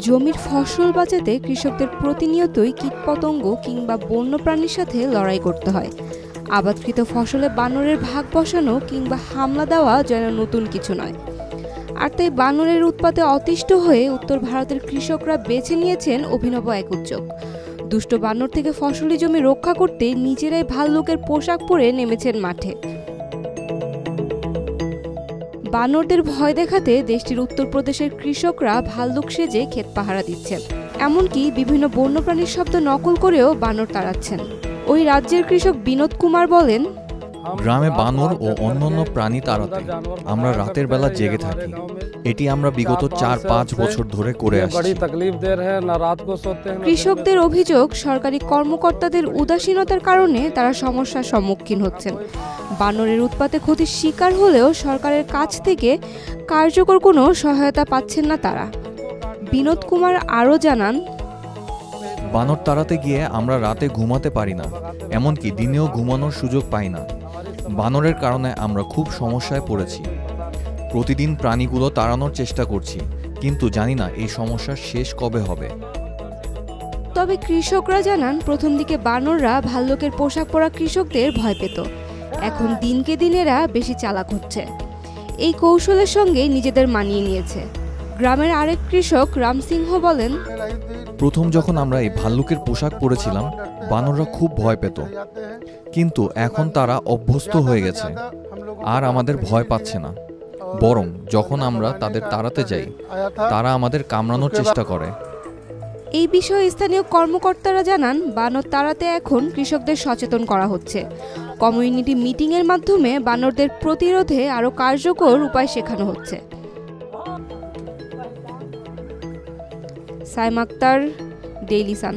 জমির ফসল বাঁচাতে কৃষকদের প্রতিনিয়তই কীটপতঙ্গ কিংবা বন্যপ্রাণীর সাথে লড়াই করতে হয়। আবাদকৃত ফসলে বানরের ভাগ বসানো কিংবা হামলা দেওয়া যেন নতুন কিছু নয়। আর তাই বানরের উৎপাতে অতিষ্ঠ হয়ে উত্তর ভারতের কৃষকরা বেছে নিয়েছেন অভিনব এক উদ্যোগ। দুষ্ট বানর থেকে ফসলি জমি রক্ষা করতে নিজেরাই ভাল্লুকের পোশাক পরে নেমেছেন মাঠে। বানরদের ভয় দেখাতে দেশটির উত্তরপ্রদেশের কৃষকরা ভাল্লুক সেজে ক্ষেত পাহারা দিচ্ছেন, এমনকি বিভিন্ন বন্যপ্রাণীর শব্দ নকল করেও বানর তাড়াচ্ছেন। ওই রাজ্যের কৃষক বিনোদ কুমার বলেন, গ্রামে বানর ও অন্যান্য প্রাণী তাড়াতে আমরা রাতের বেলা জেগে থাকি। এটি আমরা বিগত 4-5 বছর ধরে করে আসছি। কৃষকদের অভিযোগ, সরকারি কর্মকর্তাদের উদাসীনতার কারণে তারা সমস্যার সম্মুখীন হচ্ছেন। বানরের উৎপাতে ক্ষতির শিকার হলেও সরকারের কাছ থেকে কার্যকর কোনো সহায়তা পাচ্ছেন না তারা। বিনোদ কুমার আরও জানান, বানর তাড়াতে গিয়ে আমরা রাতে ঘুমাতে পারি না, এমনকি দিনেও ঘুমানোর সুযোগ পাই না। বানরের কারণে আমরা খুব সমস্যায় পড়েছি। প্রতিদিন প্রাণীগুলো তাড়ানোর চেষ্টা করছি, কিন্তু জানি না এই সমস্যার শেষ কবে হবে। তবে কৃষকরা জানান, প্রথম দিকে বানররা ভাল্লুকের পোশাক পরা কৃষকদের ভয় পেত। এখন দিনকে দিন এরা বেশি চালাক হচ্ছে। এই কৌশলের সঙ্গে নিজেদের মানিয়ে নিয়েছে। গ্রামের আরেক কৃষক রামসিংহ বলেন, প্রথম যখন আমরা এই ভাল্লুকের পোশাক পরেছিলাম, বানররা খুব ভয় পেত, কিন্তু এখন তারা অভ্যস্ত হয়ে গেছে আর আমাদের ভয় পাচ্ছে না। বরং যখন আমরা তাদের তাড়াতে যাই, তারা আমাদের কামড়ানোর চেষ্টা করে। এই বিষয়ে স্থানীয় কর্মকর্তারা জানান, বানর তাড়াতে এখন কৃষকদের সচেতন করা হচ্ছে। কমিউনিটি মিটিংয়ের মাধ্যমে বানরদের প্রতিরোধে আরও কার্যকর উপায় শেখানো হচ্ছে। Saim Akter, Daily Sun.